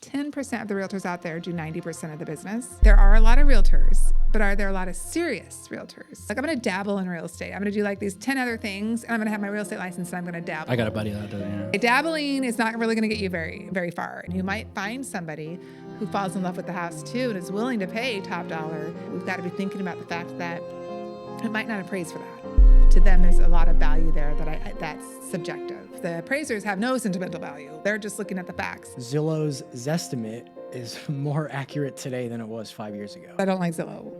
10% of the realtors out there do 90% of the business. There are a lot of realtors, but are there a lot of serious realtors? Like, I'm going to dabble in real estate. I'm going to do like these 10 other things, and I'm going to have my real estate license, and I'm going to dabble. I got a buddy that does, yeah. Dabbling is not really going to get you very, very far. And you might find somebody who falls in love with the house too and is willing to pay top dollar. We've got to be thinking about the fact that it might not appraise for that. To them, there's a lot of value there that's subjective. The appraisers have no sentimental value. They're just looking at the facts. Zillow's Zestimate is more accurate today than it was 5 years ago. I don't like Zillow.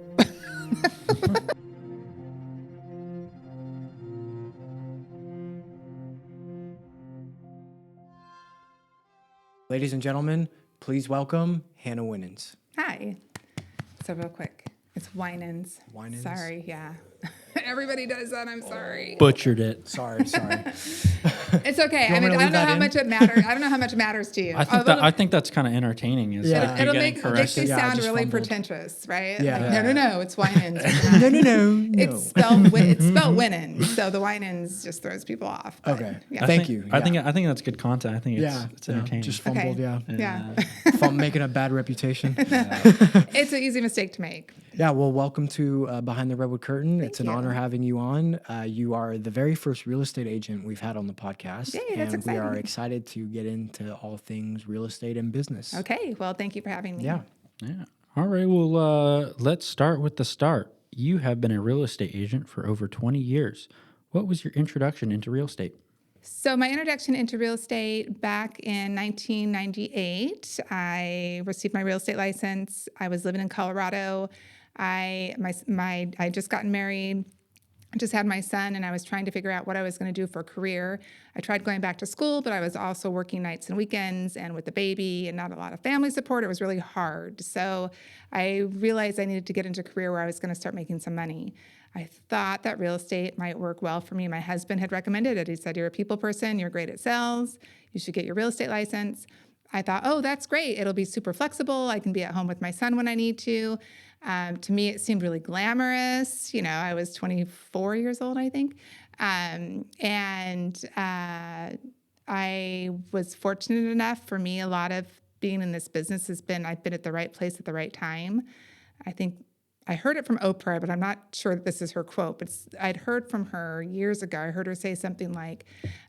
Ladies and gentlemen, please welcome Hannah Winans. Hi. So real quick, it's Winans. Winans? Sorry, yeah. Everybody does that. I'm sorry. Butchered it. Sorry. It's okay. You I want me mean, to I don't leave know that how in? much it matters. I don't know how much it matters to you. I think that's kind of entertaining. Is Yeah. that It'll you're make getting makes you corrected. Yeah, I sound just really fumbled. pretentious, right? Yeah. Like, no, it's Winans. No. It's spelled Winans, so the Winans just throws people off. but, Okay. Yeah. Thank you. I think that's good content. I think it's yeah, entertaining. just fumbled, Okay. yeah. Yeah. Making a bad reputation. It's an easy mistake to make. Yeah, well, welcome to Behind the Redwood Curtain. It's an you. honor having you on. You are the very first real estate agent we've had on the podcast. Yay, that's and we are exciting. excited to get into all things real estate and business. Okay. Well, thank you for having me. Yeah. Yeah. All right. Well, let's start with the start. You have been a real estate agent for over 20 years. What was your introduction into real estate? So my introduction into real estate back in 1998, I received my real estate license. I was living in Colorado. I just gotten married. I just had my son, and I was trying to figure out what I was going to do for a career. I tried going back to school, but I was also working nights and weekends, and with the baby and not a lot of family support, it was really hard. So I realized I needed to get into a career where I was going to start making some money. I thought that real estate might work well for me. My husband had recommended it. He said, "You're a people person. You're great at sales. You should get your real estate license." I thought, oh, that's great. It'll be super flexible. I can be at home with my son when I need to. To me, it seemed really glamorous. You know, I was 24 years old, I think. I was fortunate enough. For me, a lot of being in this business I've been at the right place at the right time. I think I heard it from Oprah, but I'm not sure that this is her quote, but I'd heard from her years ago. I heard her say something like,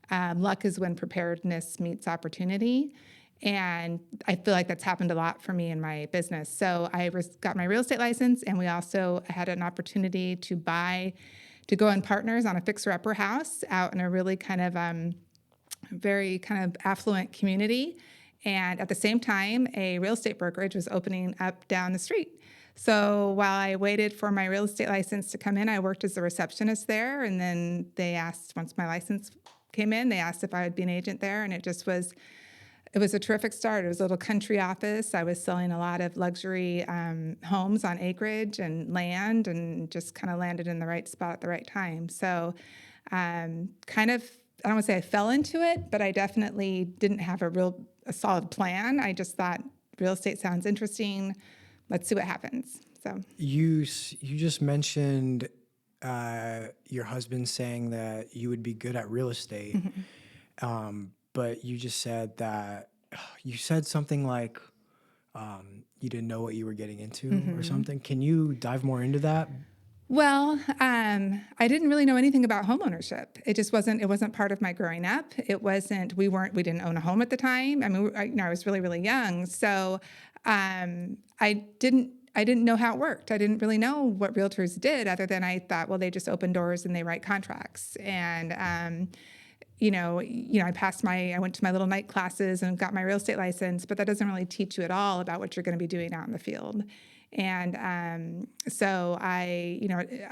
luck is when preparedness meets opportunity. And I feel like that's happened a lot for me in my business. So I got my real estate license, and we also had an opportunity to go in partners on a fixer-upper house out in a really kind of very kind of affluent community. And at the same time, a real estate brokerage was opening up down the street. So while I waited for my real estate license to come in, I worked as a receptionist there. And then they asked, once my license came in, they asked if I would be an agent there. And it was a terrific start. It was a little country office. I was selling a lot of luxury homes on acreage and land, and just kind of landed in the right spot at the right time. So I don't want to say I fell into it, but I definitely didn't have a solid plan. I just thought real estate sounds interesting. Let's see what happens. So You just mentioned your husband saying that you would be good at real estate. Mm-hmm. But you just said that you said something like you didn't know what you were getting into or something. Can you dive more into that? Well, I didn't really know anything about homeownership. It wasn't part of my growing up. We didn't own a home at the time. I mean, I was really, really young. So I didn't know how it worked. I didn't really know what realtors did, other than I thought, well, they just open doors and they write contracts. And I went to my little night classes and got my real estate license, but that doesn't really teach you at all about what you're going to be doing out in the field. And so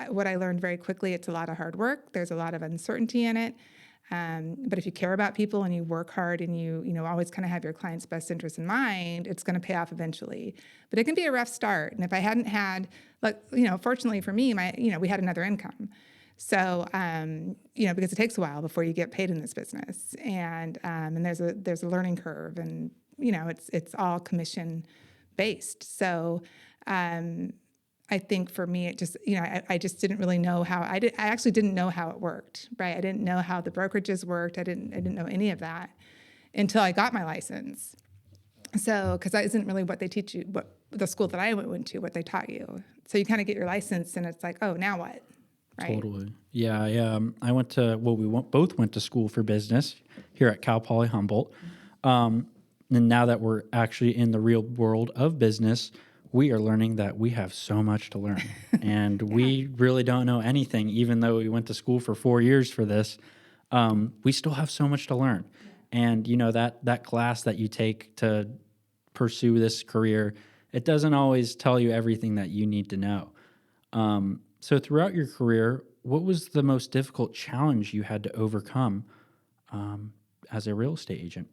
what I learned very quickly, it's a lot of hard work. There's a lot of uncertainty in it. But if you care about people and you work hard and you always kind of have your client's best interest in mind, it's going to pay off eventually. But it can be a rough start. And if I hadn't had, fortunately for me, we had another income. So, because it takes a while before you get paid in this business, and there's a learning curve, and it's all commission based. So, I think for me, it just, I just didn't really know how I actually didn't know how it worked, right? I didn't know how the brokerages worked. I didn't know any of that until I got my license. So, because that isn't really what they teach you, what the school that I went to, what they taught you. So you kind of get your license and it's like, oh, now what? Right. Totally. Yeah. I went to, well, both went to school for business here at Cal Poly Humboldt. And now that we're actually in the real world of business, we are learning that we have so much to learn. And we really don't know anything, even though we went to school for 4 years for this. We still have so much to learn. And, that class that you take to pursue this career, it doesn't always tell you everything that you need to know. So throughout your career, what was the most difficult challenge you had to overcome as a real estate agent?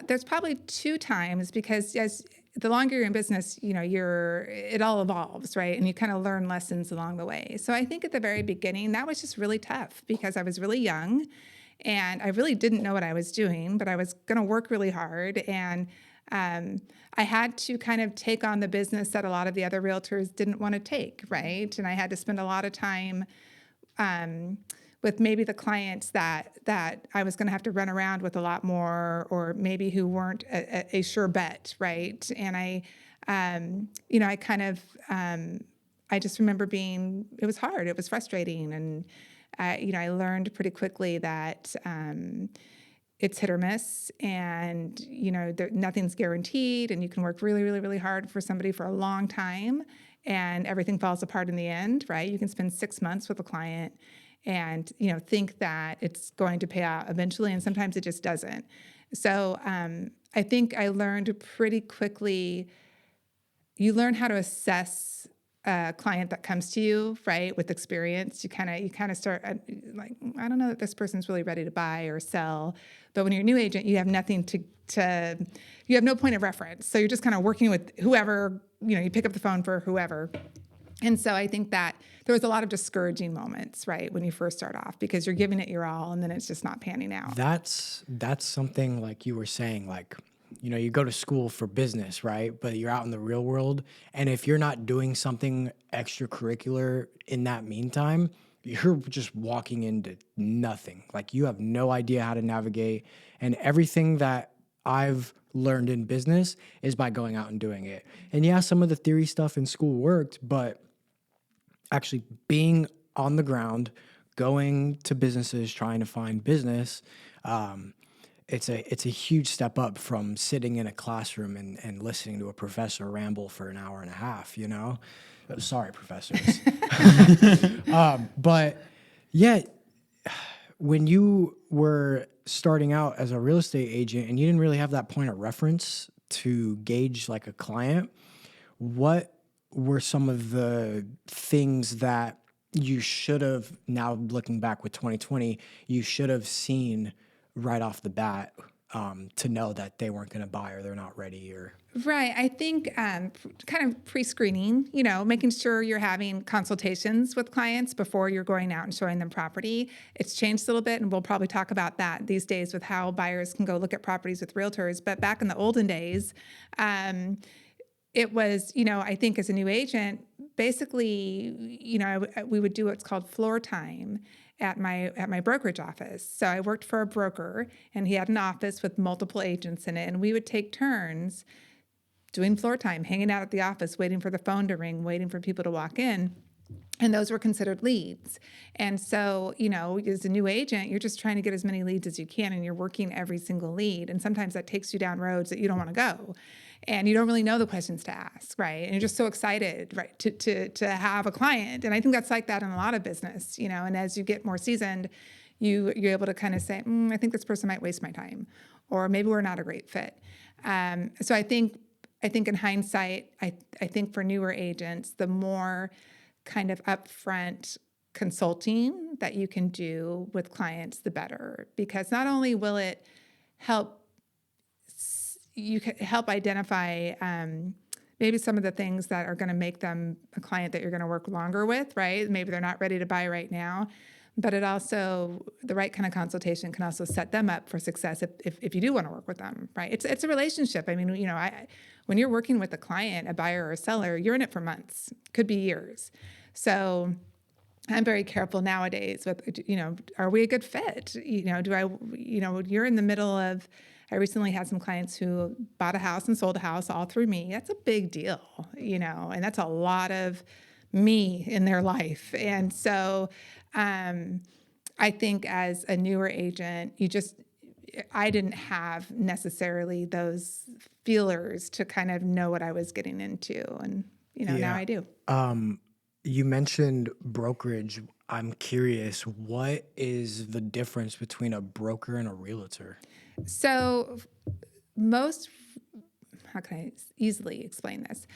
There's probably 2 times, because as the longer you're in business, it all evolves, right? And you kind of learn lessons along the way. So I think at the very beginning, that was just really tough because I was really young and I really didn't know what I was doing, but I was going to work really hard. And I had to kind of take on the business that a lot of the other realtors didn't want to take, right? And I had to spend a lot of time with maybe the clients that I was going to have to run around with a lot more, or maybe who weren't a sure bet, right? And I just remember it was hard, it was frustrating, and I learned pretty quickly that it's hit or miss, and nothing's guaranteed, and you can work really, really, really hard for somebody for a long time, and everything falls apart in the end, right? You can spend 6 months with a client and think that it's going to pay out eventually, and sometimes it just doesn't. So I think I learned pretty quickly. You learn how to assess a client that comes to you, right, with experience. You kind of start like, I don't know that this person's really ready to buy or sell. But when you're a new agent, you have nothing you have no point of reference. So you're just kind of working with whoever, you pick up the phone for whoever. And so I think that there was a lot of discouraging moments, right, when you first start off, because you're giving it your all and then it's just not panning out. That's something like you were saying, like, you go to school for business, right? But you're out in the real world. And if you're not doing something extracurricular in that meantime, you're just walking into nothing. Like, you have no idea how to navigate. And everything that I've learned in business is by going out and doing it. And yeah, some of the theory stuff in school worked, but actually being on the ground, going to businesses, trying to find business, it's a huge step up from sitting in a classroom and listening to a professor ramble for an hour and a half, Sorry, professors. But yeah, when you were starting out as a real estate agent and you didn't really have that point of reference to gauge like a client, what were some of the things that you should have, now looking back with 2020, you should have seen right off the bat to know that they weren't going to buy or they're not ready? Or Right. I think kind of pre-screening, making sure you're having consultations with clients before you're going out and showing them property. It's changed a little bit, and we'll probably talk about that these days with how buyers can go look at properties with realtors. But back in the olden days, it was, I think as a new agent, basically, we would do what's called floor time at my brokerage office. So I worked for a broker, and he had an office with multiple agents in it, and we would take turns doing floor time, hanging out at the office, waiting for the phone to ring, waiting for people to walk in. And those were considered leads. And so, as a new agent, you're just trying to get as many leads as you can, and you're working every single lead. And sometimes that takes you down roads that you don't want to go. And you don't really know the questions to ask, right? And you're just so excited, right, to have a client. And I think that's like that in a lot of business, and as you get more seasoned, you're able to kind of say, I think this person might waste my time, or maybe we're not a great fit. So I think in hindsight, I think for newer agents, the more kind of upfront consulting that you can do with clients, the better, because not only will it help identify maybe some of the things that are going to make them a client that you're going to work longer with, right? Maybe they're not ready to buy right now, but it also, the right kind of consultation can also set them up for success if you do want to work with them, right? It's a relationship. I mean, when you're working with a client, a buyer or a seller, you're in it for months, could be years. So I'm very careful nowadays with, are we a good fit? You're in the middle of I recently had some clients who bought a house and sold a house all through me. That's a big deal, and that's a lot of me in their life. And so I think as a newer agent, I didn't have necessarily those feelers to kind of know what I was getting into. And, now Yeah. I do. You mentioned brokerage. I'm curious, what is the difference between a broker and a realtor? So how can I easily explain this?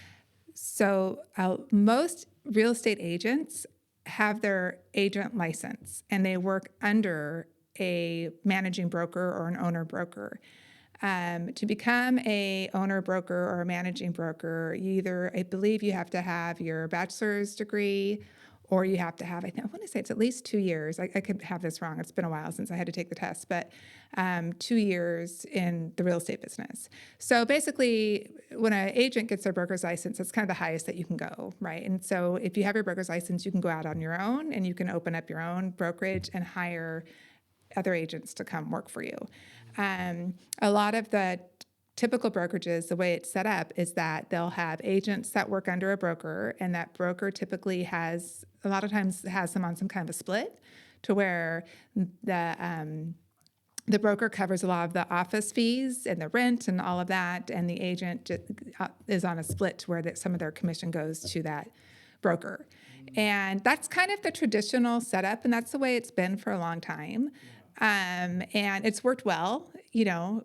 So most real estate agents have their agent license and they work under a managing broker or an owner broker. To become a owner broker or a managing broker, I believe you have to have your bachelor's degree, or you have to have, I want to say it's at least 2 years. I could have this wrong. It's been a while since I had to take the test, but 2 years in the real estate business. So basically, when an agent gets their broker's license, that's kind of the highest that you can go, right? And so if you have your broker's license, you can go out on your own and you can open up your own brokerage and hire other agents to come work for you. A lot of the typical brokerages, the way it's set up is that they'll have agents that work under a broker, and that broker typically a lot of times has them on some kind of a split to where the broker covers a lot of the office fees and the rent and all of that, and the agent is on a split to where some of their commission goes to that broker. And that's kind of the traditional setup, and that's the way it's been for a long time. And it's worked well,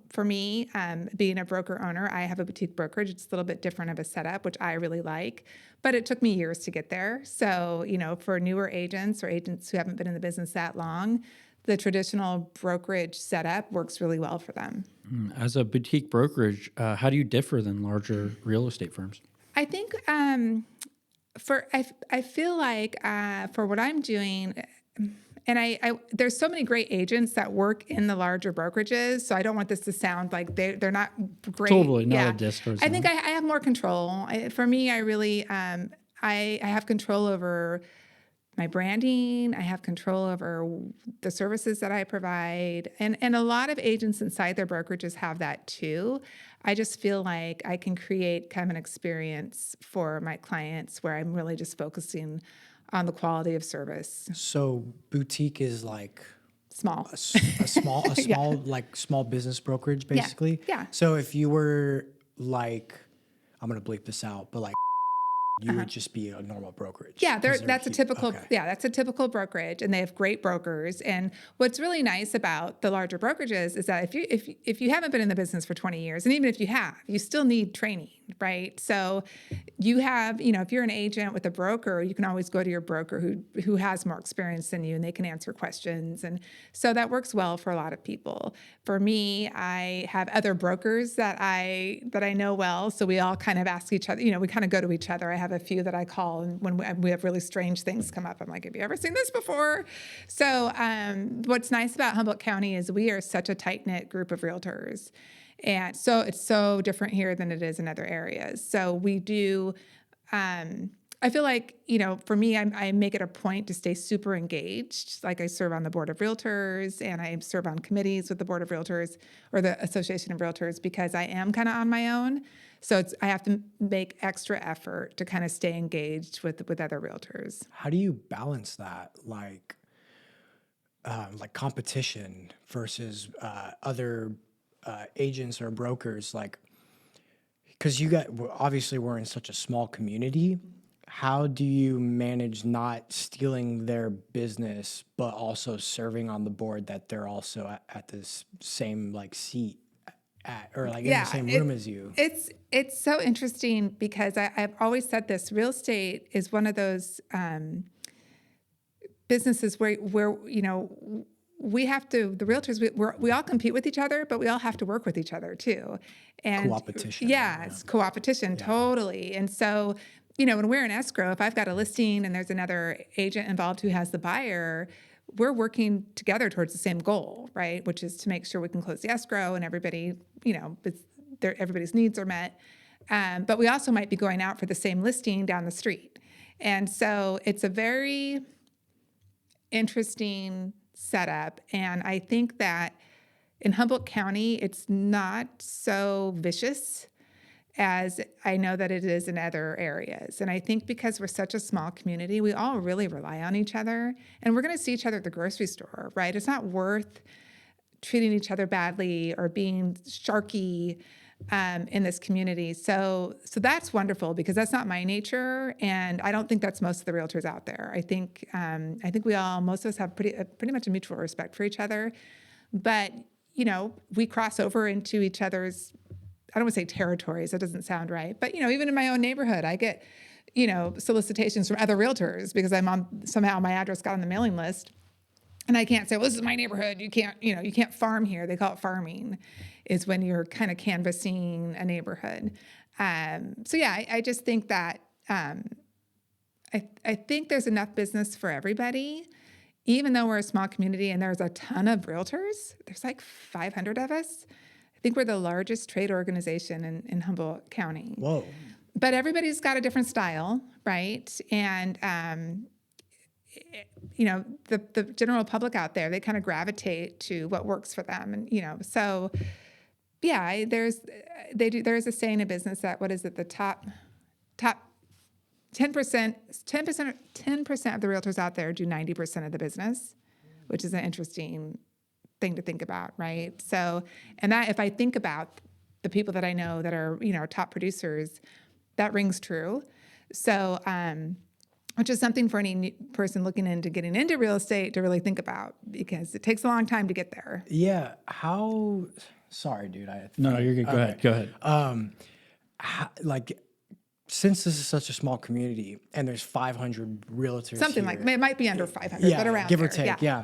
for me, being a broker owner. I have a boutique brokerage. It's a little bit different of a setup, which I really like, but it took me years to get there. So, for newer agents or agents who haven't been in the business that long, the traditional brokerage setup works really well for them. As a boutique brokerage, how do you differ than larger real estate firms? I think I feel like for what I'm doing, and I there's so many great agents that work in the larger brokerages, so I don't want this to sound like they're not great. Totally, not a diss towards I think them. I have more control. For me, I really I have control over my branding. I have control over the services that I provide, and a lot of agents inside their brokerages have that too. I just feel like I can create kind of an experience for my clients where I'm really just focusing on the quality of service. So boutique is like Small. a small like small business brokerage, basically. Yeah. So if you were like, I'm gonna bleep this out, but like you would just be a normal brokerage. Yeah, 'Cause they're that's a huge. typical. Okay. Yeah, that's a typical brokerage, and they have great brokers. And what's really nice about the larger brokerages is that if you haven't been in the business for 20 years, and even if you have, you still need training, right? So you have, if you're an agent with a broker, you can always go to your broker who has more experience than you, and they can answer questions. And so that works well for a lot of people. For me, I have other brokers that I know well, so we all kind of ask each other. We kind of go to each other. I have a few that I call, and when we have really strange things come up, I'm like, have you ever seen this before? So what's nice about Humboldt County is we are such a tight-knit group of realtors. And so it's so different here than it is in other areas. So we do, I feel like, for me, I make it a point to stay super engaged. Like I serve on the board of realtors and I serve on committees with the board of realtors or the Association of Realtors because I am kind of on my own. So I have to make extra effort to kind of stay engaged with other realtors. How do you balance that, like competition versus other agents or brokers, like, because obviously we're in such a small community. How do you manage not stealing their business, but also serving on the board that they're also at this same like seat at, or like in the same room as you? It's so interesting because I've always said this: real estate is one of those businesses where we have to, the realtors, we all compete with each other, but we all have to work with each other too. And Co-opetition. Yeah, it's co-opetition, totally. And so, when we're in escrow, if I've got a listing and there's another agent involved who has the buyer, we're working together towards the same goal, right? Which is to make sure we can close the escrow and everybody, everybody's needs are met. But we also might be going out for the same listing down the street. And so it's a very interesting setup. And I think that in Humboldt County, it's not so vicious as I know that it is in other areas. And I think because we're such a small community, we all really rely on each other, and we're going to see each other at the grocery store, right? It's not worth treating each other badly or being sharky in this community. So that's wonderful because that's not my nature, and I don't think that's most of the realtors out there. I think most of us have pretty much a mutual respect for each other, but we cross over into each other's, I don't want to say territories, that doesn't sound right, but even in my own neighborhood, I get solicitations from other realtors because somehow my address got on the mailing list. And I can't say, well, this is my neighborhood. You can't farm here. They call it farming, is when you're kind of canvassing a neighborhood. I just think that I think there's enough business for everybody, even though we're a small community and there's a ton of realtors. There's like 500 of us. I think we're the largest trade organization in Humboldt County. Whoa. But everybody's got a different style, right? And the general public out there, they kind of gravitate to what works for them. And, so yeah, there's a saying in business that, what is it? The top 10% of the realtors out there do 90% of the business, which is an interesting thing to think about. Right. So, and that, if I think about the people that I know that are, top producers, that rings true. So, which is something for any person looking into getting into real estate to really think about, because it takes a long time to get there. Yeah. Sorry, dude. No, you're good. Go ahead. Since this is such a small community and there's 500 realtors, Something here, like, it might be under 500, but around give or there. take. Yeah.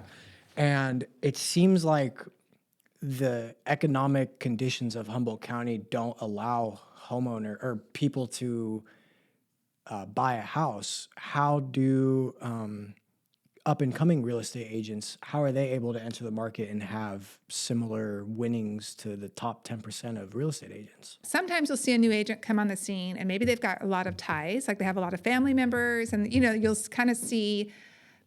And it seems like the economic conditions of Humboldt County don't allow homeowner or people to buy a house. How do up and coming real estate agents, how are they able to enter the market and have similar winnings to the top 10% of real estate agents? Sometimes you'll see a new agent come on the scene and maybe they've got a lot of ties, like they have a lot of family members, and you'll kind of see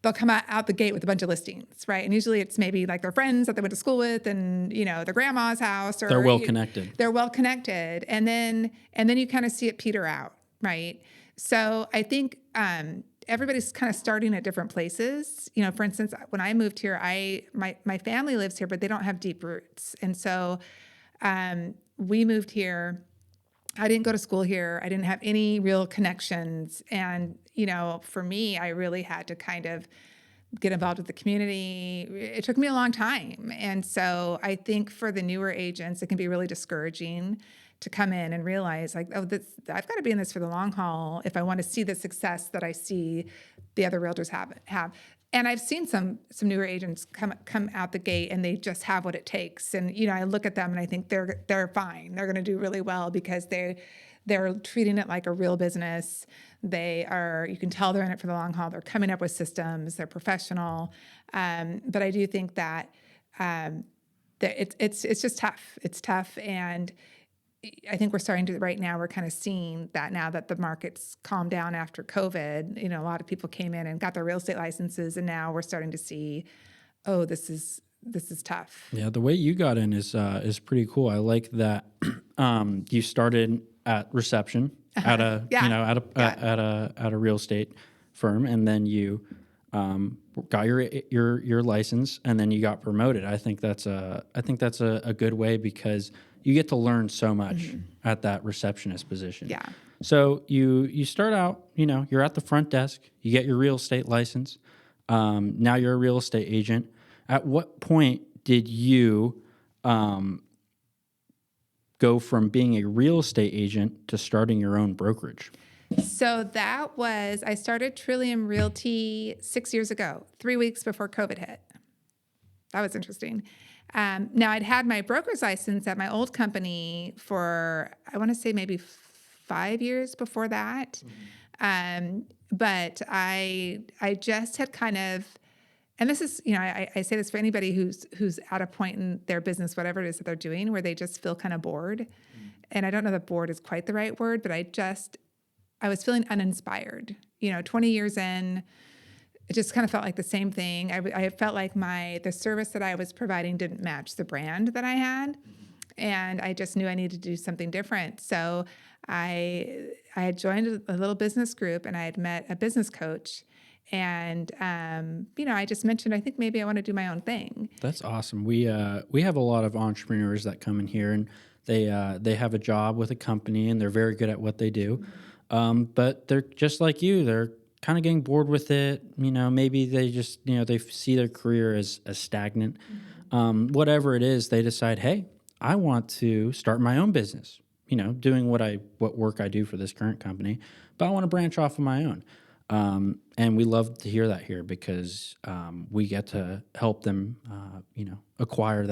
they'll come out the gate with a bunch of listings, right? And usually it's maybe like their friends that they went to school with, and their grandma's house, or They're well connected. They're well connected, and then you kind of see it peter out, right? So I think everybody's kind of starting at different places. For instance, when I moved here, my family lives here, but they don't have deep roots, and so we moved here. I didn't go to school here. I didn't have any real connections. And, for me, I really had to kind of get involved with the community. It took me a long time. And so I think for the newer agents, it can be really discouraging to come in and realize like, I've got to be in this for the long haul if I want to see the success that I see the other realtors have. And I've seen some newer agents come out the gate and they just have what it takes. And I look at them and I think they're fine. They're going to do really well because they're treating it like a real business. You can tell they're in it for the long haul. They're coming up with systems. They're professional. But I do think that it's just tough. It's tough, and I think right now we're kind of seeing that now that the market's calmed down after COVID. A lot of people came in and got their real estate licenses, and now we're starting to see, oh, this is tough. Yeah, the way you got in is pretty cool. I like that you started at reception at a at a real estate firm, and then you got your license, and then you got promoted. I think that's a good way because you get to learn so much at that receptionist position. Yeah. So you start out, you're at the front desk, you get your real estate license. Now you're a real estate agent. At what point did you go from being a real estate agent to starting your own brokerage? So I started Trillium Realty 6 years ago, 3 weeks before COVID hit. That was interesting. Now, I'd had my broker's license at my old company for, I want to say maybe 5 years before that. But I just had kind of, and this is, I say this for anybody who's at a point in their business, whatever it is that they're doing, where they just feel kind of bored. And I don't know that bored is quite the right word, but I was feeling uninspired. 20 years in, it just kind of felt like the same thing. I felt like the service that I was providing didn't match the brand that I had. And I just knew I needed to do something different. So I had joined a little business group, and I had met a business coach. And, I just mentioned, I think maybe I want to do my own thing. That's awesome. We have a lot of entrepreneurs that come in here, and they have a job with a company, and they're very good at what they do. But they're just like you. They're kind of getting bored with it. Maybe they just they see their career as stagnant. Whatever it is, they decide, hey, I want to start my own business. Doing what work I do for this current company, but I want to branch off on my own. And we love to hear that here because we get to help them, acquire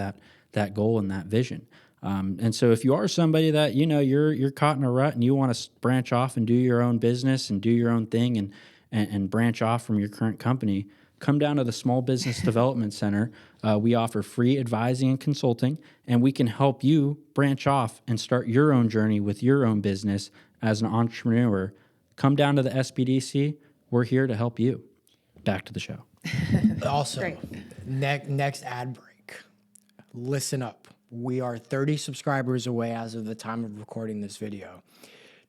that goal and that vision. And so if you are somebody that you're caught in a rut and you want to branch off and do your own business and do your own thing and branch off from your current company, come down to the Small Business Development Center. We offer free advising and consulting, and we can help you branch off and start your own journey with your own business as an entrepreneur. Come down to the SBDC. We're here to help you. Back to the show. Also, next ad break. Listen up. We are 30 subscribers away as of the time of recording this video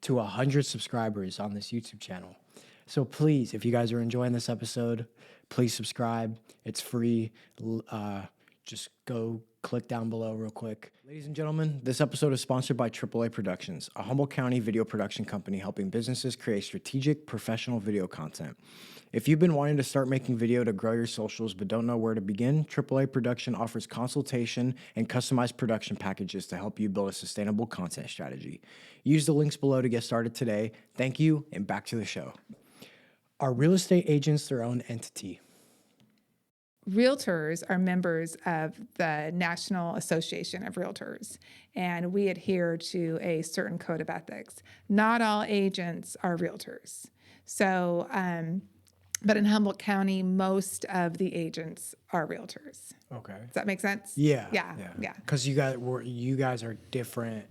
to 100 subscribers on this YouTube channel. So please, if you guys are enjoying this episode, please subscribe. It's free. Just go click down below real quick. Ladies and gentlemen, this episode is sponsored by AAA Productions, a Humboldt County video production company helping businesses create strategic, professional video content. If you've been wanting to start making video to grow your socials but don't know where to begin, AAA Production offers consultation and customized production packages to help you build a sustainable content strategy. Use the links below to get started today. Thank you, and back to the show. Are real estate agents their own entity? Realtors are members of the National Association of Realtors, and we adhere to a certain code of ethics. Not all agents are realtors. So, but in Humboldt County, most of the agents are realtors. Okay. Does that make sense? Yeah. Yeah. Because you guys are different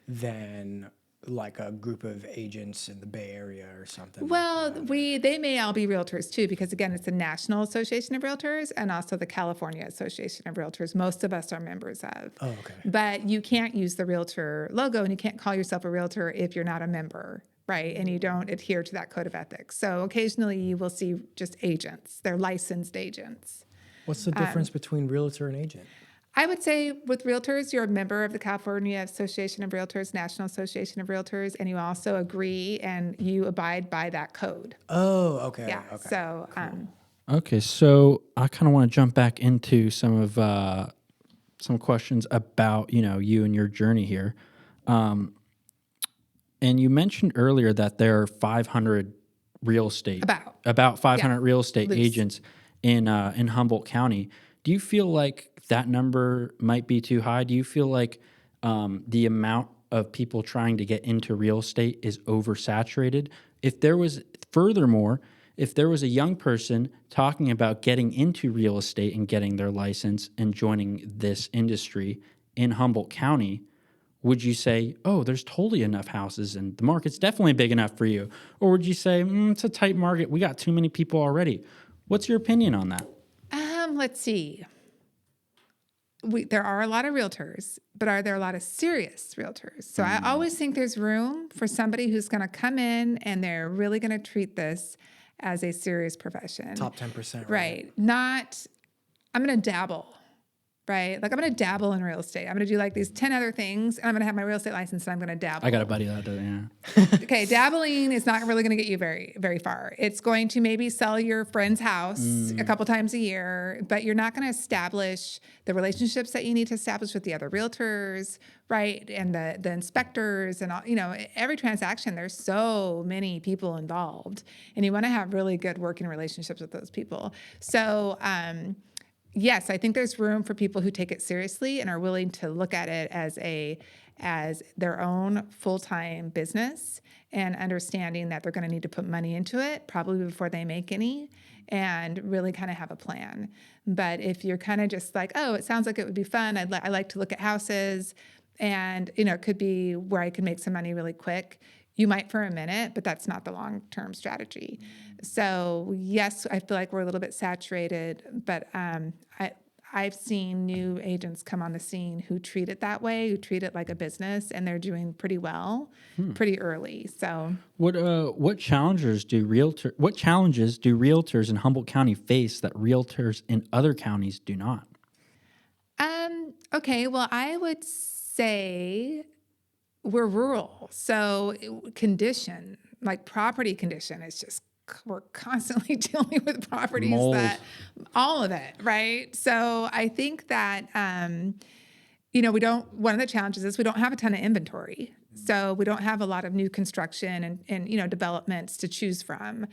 than like a group of agents in the Bay Area or something. Well, they may all be realtors too, because again, it's the National Association of Realtors and also the California Association of Realtors. Most of us are members of. Oh, okay. But you can't use the realtor logo, and you can't call yourself a realtor if you're not a member, right? And you don't adhere to that code of ethics. So occasionally you will see just agents. They're licensed agents. What's the difference between realtor and agent? I would say with realtors, you're a member of the California Association of Realtors, National Association of Realtors, and you also agree and you abide by that code. Oh, okay. Yeah. Okay. So, Okay, so I kind of want to jump back into some questions about you and your journey here. And you mentioned earlier that there are 500 real estate about 500 real estate agents in Humboldt County. Do you feel like that number might be too high? Do you feel like the amount of people trying to get into real estate is oversaturated? If there was a young person talking about getting into real estate and getting their license and joining this industry in Humboldt County, would you say, oh, there's totally enough houses and the market's definitely big enough for you? Or would you say, it's a tight market, we got too many people already? What's your opinion on that? let's see. There are a lot of realtors, but are there a lot of serious realtors? So I always think there's room for somebody who's going to come in and they're really going to treat this as a serious profession. Top 10%. Right. Not, I'm going to dabble, right? Like I'm going to dabble in real estate. I'm going to do like these 10 other things and I'm going to have my real estate license and I'm going to dabble. I got a buddy that does, yeah. Okay, dabbling is not really going to get you very, very far. It's going to maybe sell your friend's house a couple times a year, but you're not going to establish the relationships that you need to establish with the other realtors, right? And the inspectors and all, every transaction, there's so many people involved and you want to have really good working relationships with those people. So, yes, I think there's room for people who take it seriously and are willing to look at it as their own full-time business and understanding that they're going to need to put money into it probably before they make any and really kind of have a plan. But if you're kind of just like, oh, it sounds like it would be fun. I like to look at houses and, it could be where I could make some money really quick. You might for a minute, but that's not the long-term strategy. So yes, I feel like we're a little bit saturated, but I've seen new agents come on the scene who treat it that way, who treat it like a business, and they're doing pretty well, pretty early. So What challenges do realtors in Humboldt County face that realtors in other counties do not? okay, well, I would say we're rural, so condition, like property condition, is just we're constantly dealing with properties Mold. that all of it, right? So I think that we don't. One of the challenges is we don't have a ton of inventory, so we don't have a lot of new construction and developments to choose from.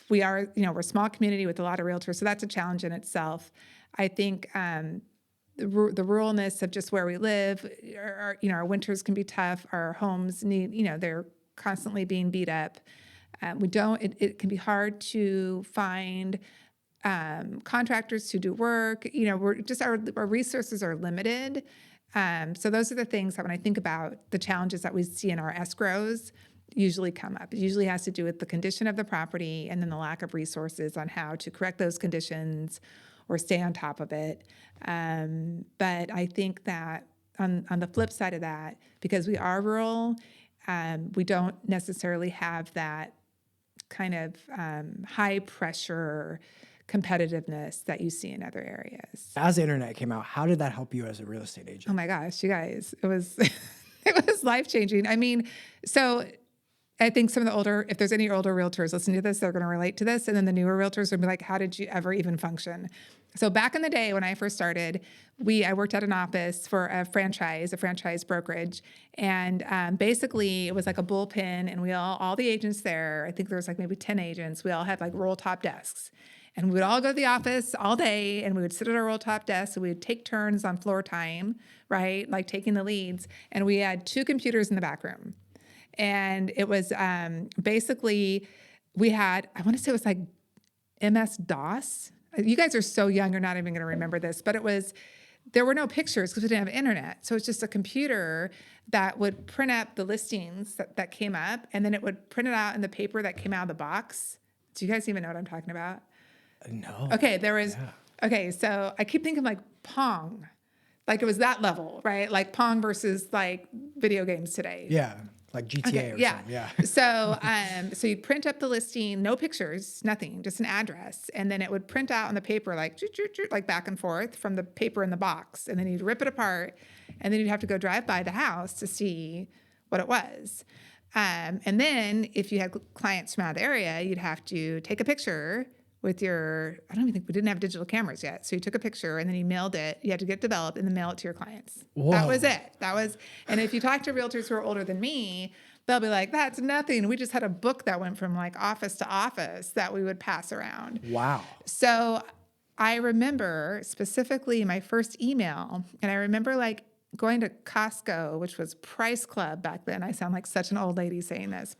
We are we're a small community with a lot of realtors, so that's a challenge in itself. I think the ruralness of just where we live, our winters can be tough. Our homes need, they're constantly being beat up. It can be hard to find contractors to do work. Our resources are limited. So those are the things that when I think about the challenges that we see in our escrows usually come up. It usually has to do with the condition of the property and then the lack of resources on how to correct those conditions or stay on top of it. But I think that on the flip side of that, because we are rural, we don't necessarily have that kind of high pressure competitiveness that you see in other areas. As the internet came out, how did that help you as a real estate agent? Oh my gosh, you guys, it was it was life-changing. I mean, so I think some of the if there's any older realtors listening to this, they're going to relate to this. And then the newer realtors would be like, how did you ever even function? So back in the day when I first started, I worked at an office for a franchise brokerage. And basically it was like a bullpen, and all the agents there, I think there was like maybe 10 agents, we all had like roll top desks. And we would all go to the office all day, and we would sit at our roll top desks, and we would take turns on floor time, right? Like taking the leads. And we had 2 computers in the back room. And it was basically, we had, I want to say it was like MS-DOS. You guys are so young, you're not even going to remember this, but there were no pictures because we didn't have internet. So it's just a computer that would print up the listings that came up, and then it would print it out in the paper that came out of the box. Do you guys even know what I'm talking about? No. Okay, okay, so I keep thinking like Pong. Like it was that level, right? Like Pong versus like video games today. Yeah. Like GTA or something. Yeah. So you'd print up the listing, no pictures, nothing, just an address. And then it would print out on the paper, like back and forth from the paper in the box. And then you'd rip it apart, and then you'd have to go drive by the house to see what it was. And then if you had clients from out of the area, you'd have to take a picture with I don't even think we didn't have digital cameras yet. So you took a picture, and then you mailed it. You had to get developed and then mail it to your clients. Whoa. That was it. And if you talk to realtors who are older than me, they'll be like, that's nothing. We just had a book that went from like office to office that we would pass around. Wow. So I remember specifically my first email, and I remember like going to Costco, which was Price Club back then. I sound like such an old lady saying this,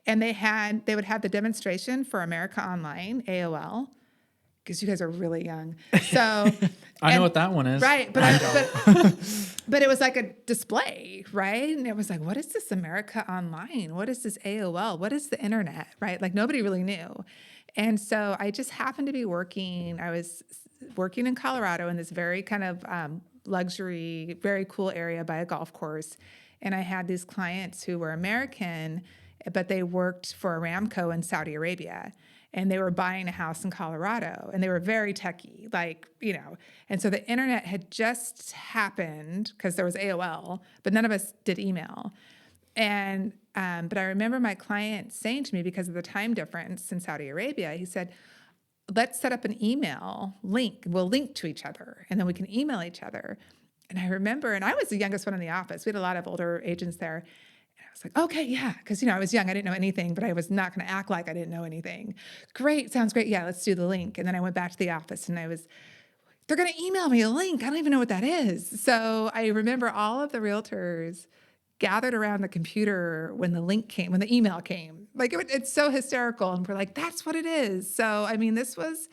and they would have the demonstration for America Online, AOL, because you guys are really young. So I know what that one is. Right, but but it was like a display, right? And it was like, what is this America Online? What is this AOL? What is the internet, right? Like nobody really knew. And so I just happened to be I was working in Colorado in this very kind of luxury, very cool area by a golf course. And I had these clients who were American, but they worked for Aramco in Saudi Arabia. And they were buying a house in Colorado, and they were very techie, And so the internet had just happened because there was AOL, but none of us did email. And but I remember my client saying to me, because of the time difference in Saudi Arabia, he said, let's set up an email link. We'll link to each other, and then we can email each other. And I remember, and I was the youngest one in the office. We had a lot of older agents there. And I was like, okay, yeah. Because, I was young. I didn't know anything, but I was not going to act like I didn't know anything. Great. Sounds great. Yeah, let's do the link. And then I went back to the office, and they're going to email me a link. I don't even know what that is. So I remember all of the realtors gathered around the computer when the email came. Like it's so hysterical. And we're like, that's what it is. So, this was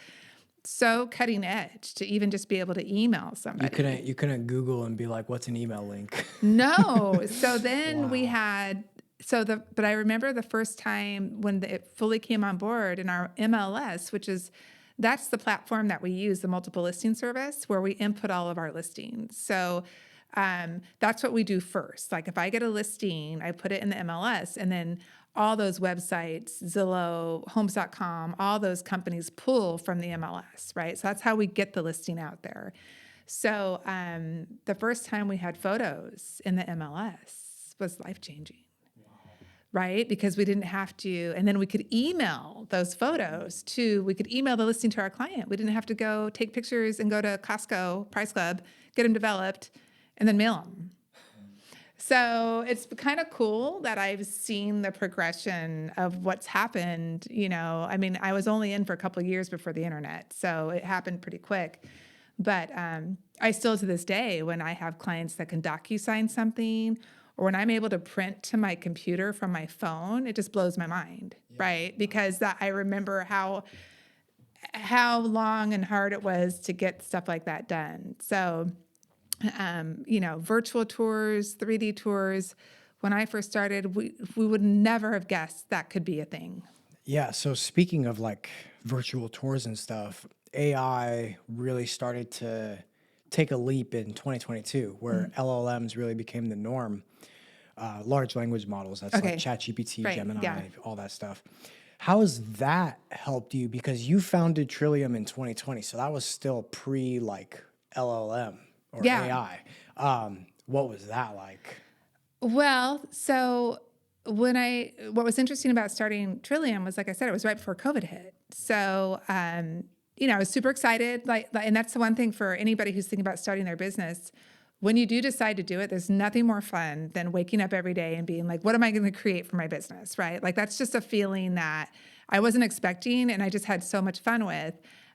so cutting edge to even just be able to email somebody. You couldn't Google and be like, what's an email link? No. So then Wow. we had but I remember the first time when it fully came on board in our MLS, that's the platform that we use, the multiple listing service, where we input all of our listings. So that's what we do first. Like if I get a listing, I put it in the MLS, and then all those websites, Zillow, Homes.com, all those companies pull from the MLS, right? So that's how we get the listing out there. So the first time we had photos in the MLS was life-changing. Right? Because we didn't have to, and then we could email those photos we could email the listing to our client. We didn't have to go take pictures and go to Costco, Price Club, get them developed, and then mail them. So it's kind of cool that I've seen the progression of what's happened. I mean, I was only in for a couple of years before the internet, so it happened pretty quick. But I still, to this day, when I have clients that can DocuSign something, or when I'm able to print to my computer from my phone, it just blows my mind, right? Because I remember how long and hard it was to get stuff like that done. So, virtual tours, 3D tours. When I first started, we would never have guessed that could be a thing. Yeah. So speaking of like virtual tours and stuff, AI really started to take a leap in 2022, where LLMs really became the norm. Large language models, that's like ChatGPT, Right, Gemini, yeah. all that stuff. How has that helped you? Because you founded Trillium in 2020, so that was still pre like LLM or Yeah. AI. What was that like? Well, so what was interesting about starting Trillium was, like I said, it was right before COVID hit. So, I was super excited. And that's the one thing for anybody who's thinking about starting their business. When you do decide to do it, there's nothing more fun than waking up every day and being like, what am I going to create for my business, right? Like that's just a feeling that I wasn't expecting, and I just had so much fun with.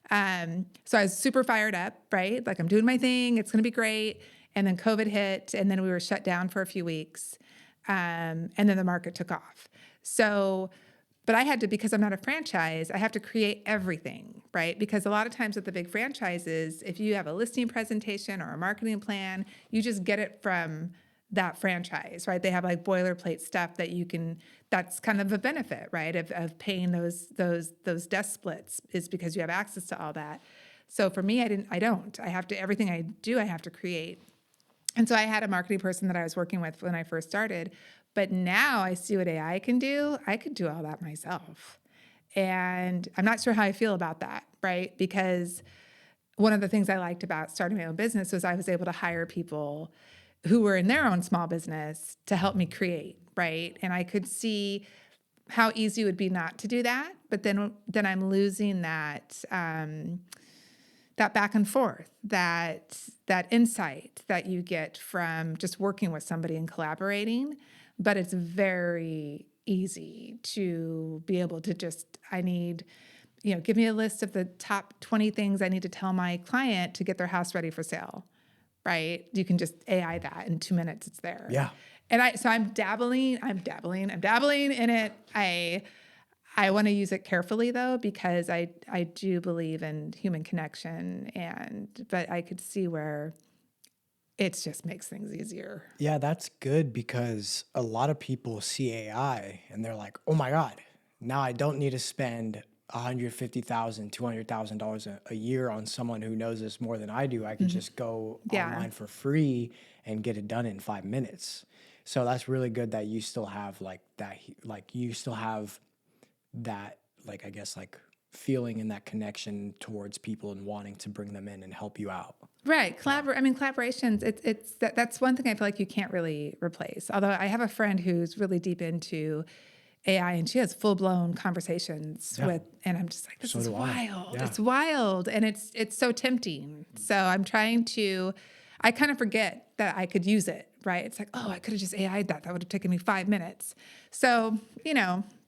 So I was super fired up, right? Like I'm doing my thing, it's going to be great. And then COVID hit, and then we were shut down for a few weeks, and then the market took off. So, but I had to, because I'm not a franchise, I have to create everything, right? Because a lot of times with the big franchises, if you have a listing presentation or a marketing plan, you just get it from that franchise, right? They have like boilerplate stuff that that's kind of a benefit, right? Of paying those desk splits, is because you have access to all that. So for me, I don't. I have to, everything I do, I have to create. And so I had a marketing person that I was working with when I first started, but now I see what AI can do. I could do all that myself. And I'm not sure how I feel about that, right? Because one of the things I liked about starting my own business was I was able to hire people who were in their own small business to help me create, right? And I could see how easy it would be not to do that, but then I'm losing that that back and forth, that insight that you get from just working with somebody and collaborating. But it's very easy to be able to give me a list of the top 20 things I need to tell my client to get their house ready for sale, right? You can just AI that in 2 minutes, it's there. Yeah. And I'm dabbling in it. I want to use it carefully though, because I do believe in human connection, but I could see where it just makes things easier. Yeah, that's good, because a lot of people see AI and they're like, oh my God, now I don't need to spend $150,000, $200,000 a year on someone who knows this more than I do. I can just go online for free and get it done in 5 minutes. So that's really good that you still have like that, like, I guess, like feeling and that connection towards people and wanting to bring them in and help you out. Right. Collaborations, that's one thing I feel like you can't really replace. Although I have a friend who's really deep into AI, and she has full-blown conversations with, and I'm just like, this is wild. Yeah. It's wild. And it's so tempting. So I kind of forget that I could use it, right? It's like, oh, I could have just AI'd that. That would have taken me 5 minutes. So,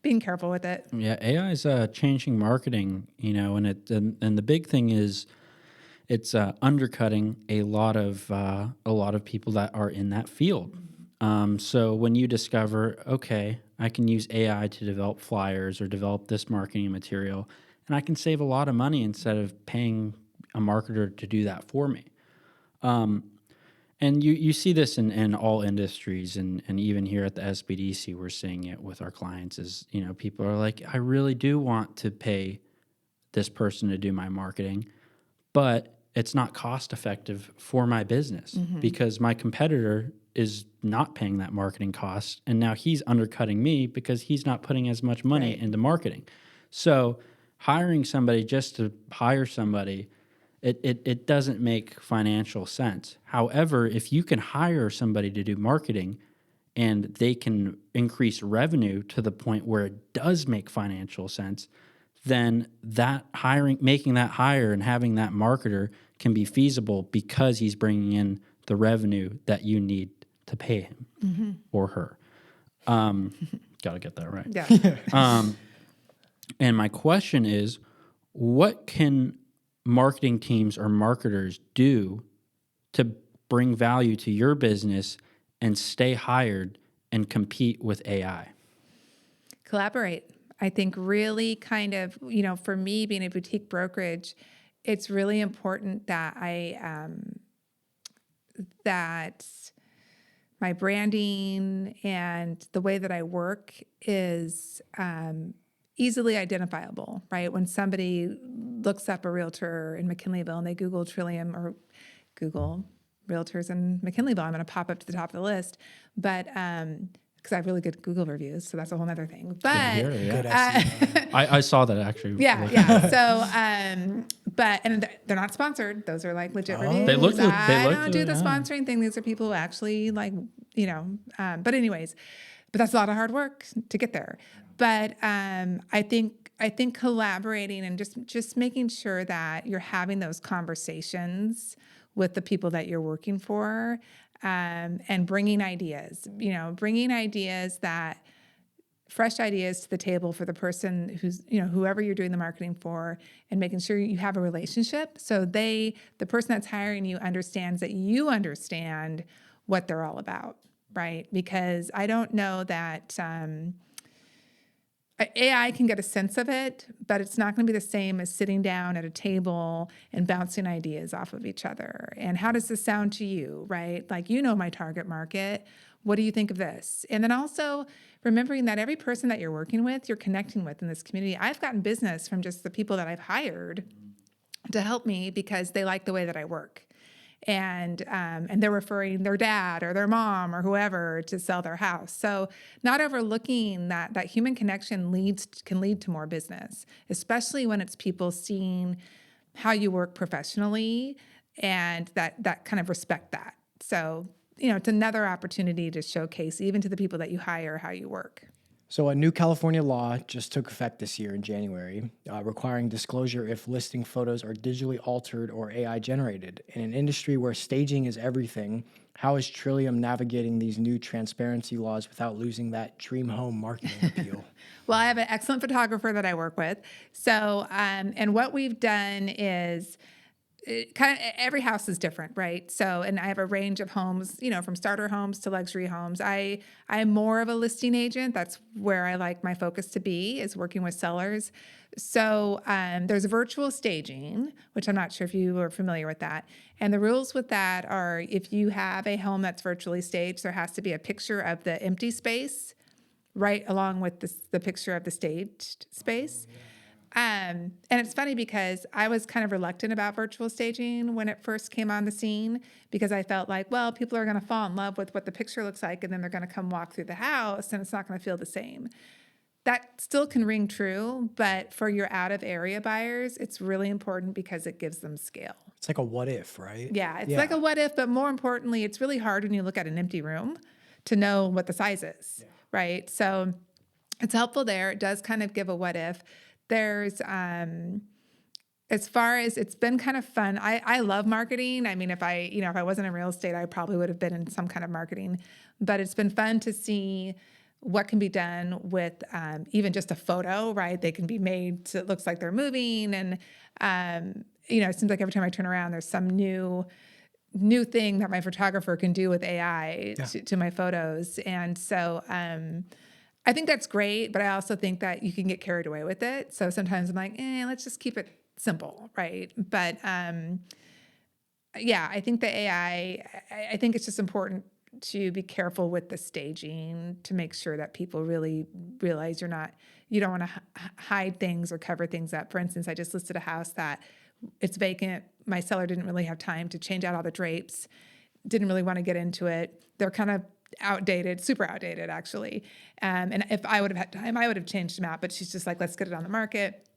being careful with it. Yeah, AI is changing marketing, and the big thing is it's undercutting a lot of people that are in that field. So when you discover, okay, I can use AI to develop flyers or develop this marketing material, and I can save a lot of money instead of paying a marketer to do that for me. And you see this in all industries, and even here at the SBDC, we're seeing it with our clients. Is people are like, I really do want to pay this person to do my marketing, but it's not cost effective for my business because my competitor is not paying that marketing cost, and now he's undercutting me because he's not putting as much money into marketing. So hiring somebody just to hire somebody, it doesn't make financial sense. However, if you can hire somebody to do marketing and they can increase revenue to the point where it does make financial sense, then making that hire and having that marketer can be feasible because he's bringing in the revenue that you need to pay him or her. Got to get that right. Yeah. And my question is, what can marketing teams or marketers do to bring value to your business and stay hired and compete with AI? Collaborate. I think really kind of, for me being a boutique brokerage, it's really important that that my branding and the way that I work is easily identifiable, right? When somebody looks up a realtor in McKinleyville and they Google Trillium or Google realtors in McKinleyville, I'm going to pop up to the top of the list. But because I have really good Google reviews, so that's a whole other thing. But Good SEO. I saw that actually. yeah. So, and they're not sponsored. Those are like legit reviews. They look. I don't do the sponsoring thing. These are people who actually But anyways, but that's a lot of hard work to get there. But I think collaborating and just making sure that you're having those conversations with the people that you're working for, and bringing ideas. Fresh ideas to the table for the person who's, whoever you're doing the marketing for, and making sure you have a relationship. So the person that's hiring you understands that you understand what they're all about, right? Because I don't know that AI can get a sense of it, but it's not going to be the same as sitting down at a table and bouncing ideas off of each other. And how does this sound to you, right? Like, my target market. What do you think of this? And then also remembering that every person that you're working with, you're connecting with in this community. I've gotten business from just the people that I've hired to help me because they like the way that I work. And they're referring their dad or their mom or whoever to sell their house. So not overlooking that human connection can lead to more business, especially when it's people seeing how you work professionally and that kind of respect that. So, it's another opportunity to showcase even to the people that you hire how you work. So a new California law just took effect this year in January, requiring disclosure if listing photos are digitally altered or AI generated. In an industry where staging is everything, how is Trillium navigating these new transparency laws without losing that dream home marketing appeal? Well, I have an excellent photographer that I work with. So, and what we've done is, every house is different, right? So, and I have a range of homes, from starter homes to luxury homes. I'm more of a listing agent. That's where I like my focus to be, is working with sellers. So there's virtual staging, which I'm not sure if you are familiar with that. And the rules with that are, if you have a home that's virtually staged, there has to be a picture of the empty space right along with the picture of the staged space. And it's funny because I was kind of reluctant about virtual staging when it first came on the scene, because I felt like, well, people are going to fall in love with what the picture looks like, and then they're going to come walk through the house and it's not going to feel the same. That still can ring true, but for your out of area buyers, it's really important because it gives them scale. It's like a what if, right? Yeah, it's like a what if, but more importantly, it's really hard when you look at an empty room to know what the size is, right? So it's helpful there. It does kind of give a what if. There's, as far as, it's been kind of fun. I love marketing. I mean, if I wasn't in real estate, I probably would have been in some kind of marketing, but it's been fun to see what can be done with even just a photo, right? They can be made so it looks like they're moving. And, it seems like every time I turn around, there's some new thing that my photographer can do with AI to my photos. And so, I think that's great, but I also think that you can get carried away with it. So sometimes I'm like, let's just keep it simple, right? But yeah, I think the AI, I think it's just important to be careful with the staging to make sure that people really realize you don't want to hide things or cover things up. For instance, I just listed a house that it's vacant. My seller didn't really have time to change out all the drapes, didn't really want to get into it. They're kind of outdated, super outdated, actually. And if I would have had time, I would have changed them out. But she's just like, let's get it on the market.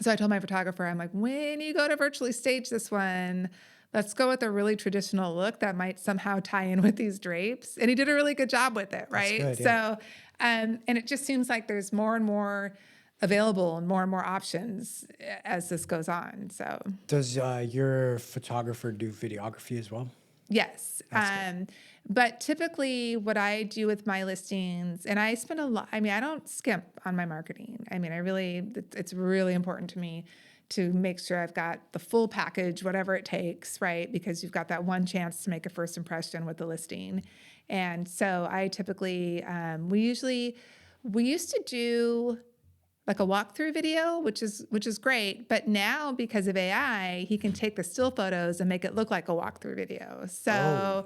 So I told my photographer, I'm like, when you go to virtually stage this one, let's go with a really traditional look that might somehow tie in with these drapes. And he did a really good job with it, right? That's good, yeah. So, and it just seems like there's more and more available and more options as this goes on. So, Does your photographer do videography as well? yes. But typically what I do with my listings, and I spend a lot, I mean, I don't skimp on my marketing. I mean, it's really important to me to make sure I've got the full package, whatever it takes, right? Because you've got that one chance to make a first impression with the listing. And so I typically, we used to do like a walkthrough video, which is great. But now because of AI, he can take the still photos and make it look like a walkthrough video. So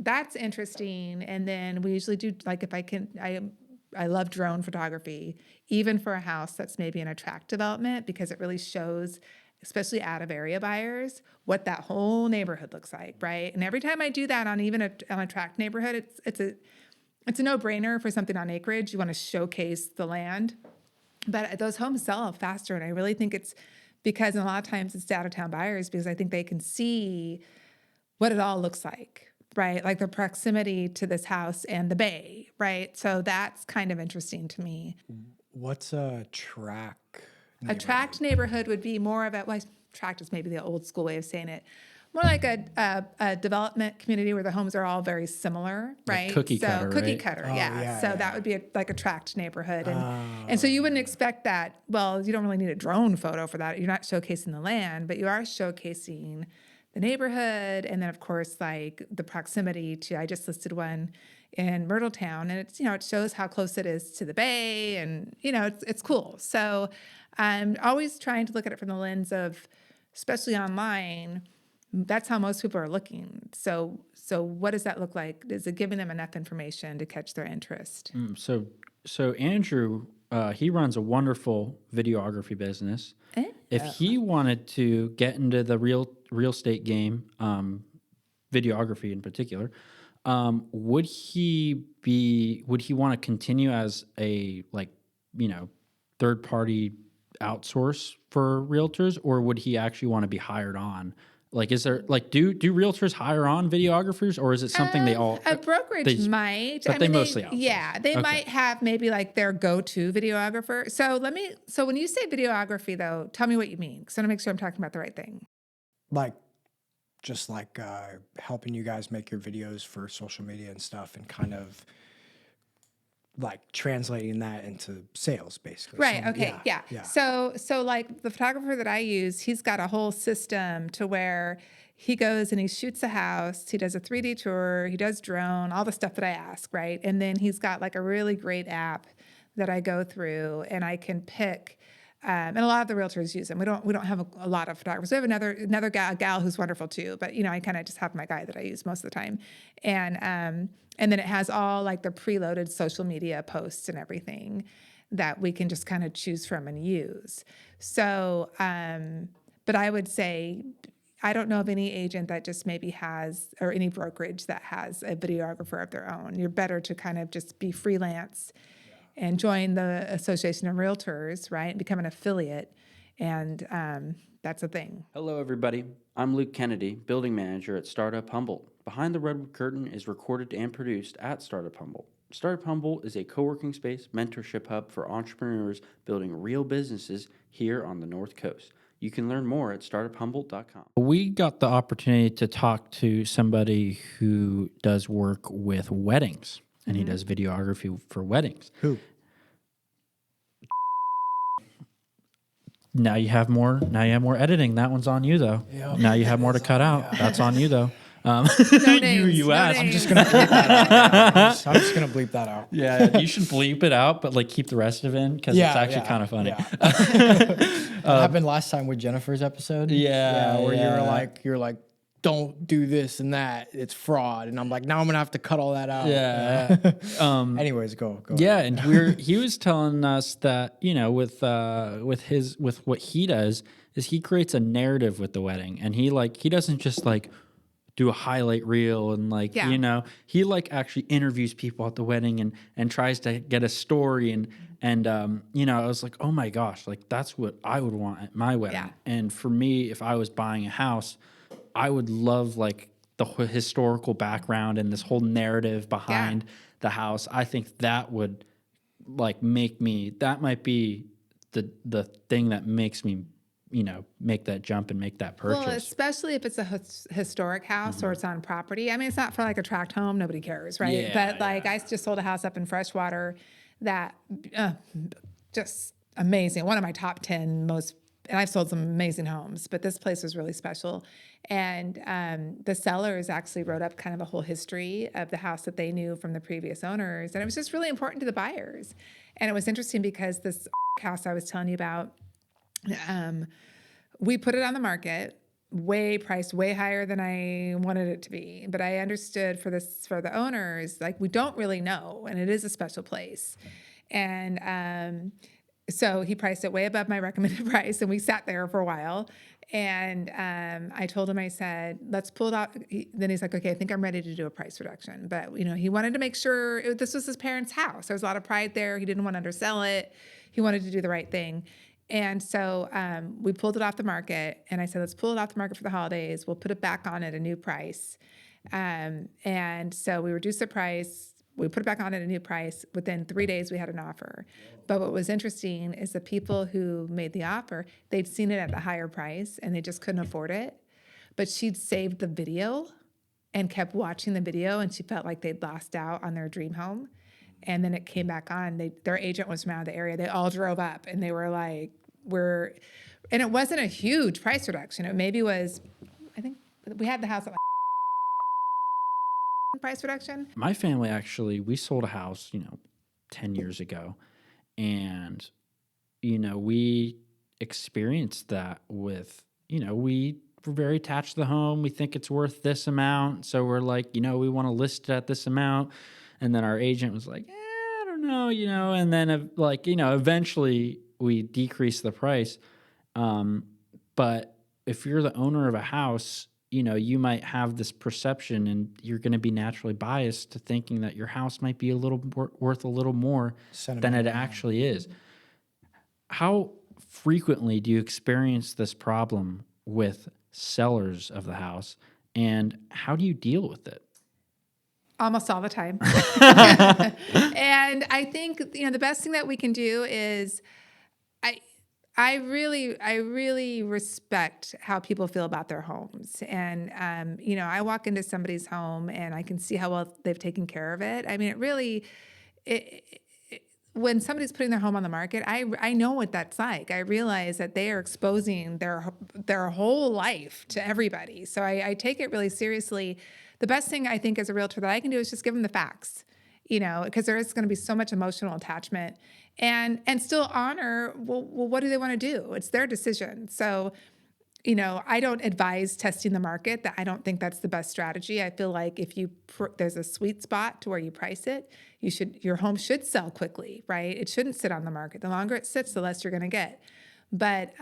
that's interesting. And then we usually do, like, if I can, I love drone photography, even for a house that's maybe in a tract development, because it really shows, especially out of area buyers, what that whole neighborhood looks like, right? And every time I do that on even on a tract neighborhood, it's a no-brainer for something on acreage. You want to showcase the land. But those homes sell faster, and I really think it's because, and a lot of times it's out-of-town buyers, because I think they can see what it all looks like, right? Like the proximity to this house and the bay, right? So that's kind of interesting to me. What's a tract? A tract neighborhood would be more of tract is maybe the old school way of saying it. More like a development community where the homes are all very similar, right? Like cookie cutter, cookie right? cutter, Oh, yeah. yeah, So yeah. that would be like a tract neighborhood, and so you wouldn't expect that. Well, you don't really need a drone photo for that. You're not showcasing the land, but you are showcasing the neighborhood, and then of course like the proximity to. I just listed one in Myrtletown, and it's it shows how close it is to the bay, and it's cool. So I'm always trying to look at it from the lens of, especially online. That's how most people are looking. So what does that look like? Is it giving them enough information to catch their interest? So Andrew, he runs a wonderful videography business. If he wanted to get into the real estate game, videography in particular, would he want to continue as a third party outsource for realtors, or would he actually want to be hired on? Like, is there do realtors hire on videographers, or is it something they all a brokerage might? But they mostly outsource. Yeah, they might have maybe like their go-to videographer. So when you say videography though, tell me what you mean, because I want to make sure I'm talking about the right thing. Just helping you guys make your videos for social media and stuff, and kind of like translating that into sales, basically. Right. So, Okay. Yeah. So like the photographer that I use, he's got a whole system to where he goes and he shoots a house, he does a 3D tour, he does drone, all the stuff that I ask, right? And then he's got like a really great app that I go through, and I can pick. And a lot of the realtors use them. We don't have a lot of photographers. We have another gal who's wonderful too, but I kind of just have my guy that I use most of the time. And then it has all like the preloaded social media posts and everything that we can just kind of choose from and use. So, but I would say, I don't know of any agent that just maybe has, or any brokerage that has a videographer of their own. You're better to kind of just be freelance and join the Association of Realtors, right? And become an affiliate. And that's a thing. Hello, everybody. I'm Luke Kennedy, building manager at Startup Humboldt. Behind the Redwood Curtain is recorded and produced at Startup Humboldt. Startup Humboldt is a co-working space mentorship hub for entrepreneurs building real businesses here on the North Coast. You can learn more at startuphumboldt.com. We got the opportunity to talk to somebody who does work with weddings, and he does videography for weddings. Who? Now you have more editing. That one's on you, though. Yep. Now you have more to cut out. That's on you, though. No names, you no asked. names. I'm just gonna bleep that out. I'm just gonna bleep that out. Yeah, you should bleep it out, but like keep the rest of it in, because it's actually kind of funny. Yeah. That happened last time with Jennifer's episode. Yeah, where yeah. you're like, don't do this and that. It's fraud. And I'm like, now I'm going to have to cut all that out. Yeah. Anyways, go. Yeah, and he was telling us that, you know, with what he does is he creates a narrative with the wedding, and he doesn't just like do a highlight reel and like, Yeah. you know, he like actually interviews people at the wedding and tries to get a story and you know, I was like, oh my gosh, like that's what I would want at my wedding. Yeah. And for me, if I was buying a house, I would love like the historical background and this whole narrative behind the house. I think that would like that might be the thing that makes me, you know, make that jump and make that purchase. Well, especially if it's a historic house or it's on property. I mean, it's not for like a tract home. Nobody cares, right? Yeah, But like I just sold a house up in Freshwater that just amazing. One of my top 10 most, and I've sold some amazing homes, but this place was really special. And the sellers actually wrote up kind of a whole history of the house that they knew from the previous owners. And it was just really important to the buyers. And it was interesting because this house I was telling you about, we put it on the market, priced way higher than I wanted it to be. But I understood for the owners, like we don't really know, and it is a special place. And so he priced it way above my recommended price, and we sat there for a while. And I told him, I said, let's pull it out. Then he's like, okay, I think I'm ready to do a price reduction. But, you know, he wanted to make sure this was his parents' house. There was a lot of pride there. He didn't want to undersell it. He wanted to do the right thing. And so we pulled it off the market. And I said, let's pull it off the market for the holidays. We'll put it back on at a new price. And so we reduced the price. We put it back on at a new price. Within 3 days, we had an offer. But what was interesting is the people who made the offer, they'd seen it at a higher price and they just couldn't afford it. But she'd saved the video and kept watching the video, and she felt like they'd lost out on their dream home. And then it came back on. Their agent was from out of the area. They all drove up and they were like, and it wasn't a huge price reduction. It maybe was, I think we had the house at like price reduction. My family actually, we sold a house, 10 years ago. And, we experienced that with, we were very attached to the home. We think it's worth this amount. So we're like, we want to list it at this amount. And then our agent was like, I don't know, and then eventually we decreased the price. But if you're the owner of a house, you might have this perception and you're going to be naturally biased to thinking that your house might be worth a little more than it actually is. How frequently do you experience this problem with sellers of the house, and how do you deal with it? Almost all the time. And I think, the best thing that we can do is I really respect how people feel about their homes. And, I walk into somebody's home and I can see how well they've taken care of it. I mean, when somebody's putting their home on the market, I know what that's like. I realize that they are exposing their whole life to everybody. So I take it really seriously. The best thing I think as a realtor that I can do is just give them the facts, because there is going to be so much emotional attachment, and still honor, well, what do they want to do? It's their decision. So, I don't advise testing the market. That I don't think that's the best strategy. I feel like if there's a sweet spot to where you price it, your home should sell quickly, right? It shouldn't sit on the market. The longer it sits, the less you're going to get. But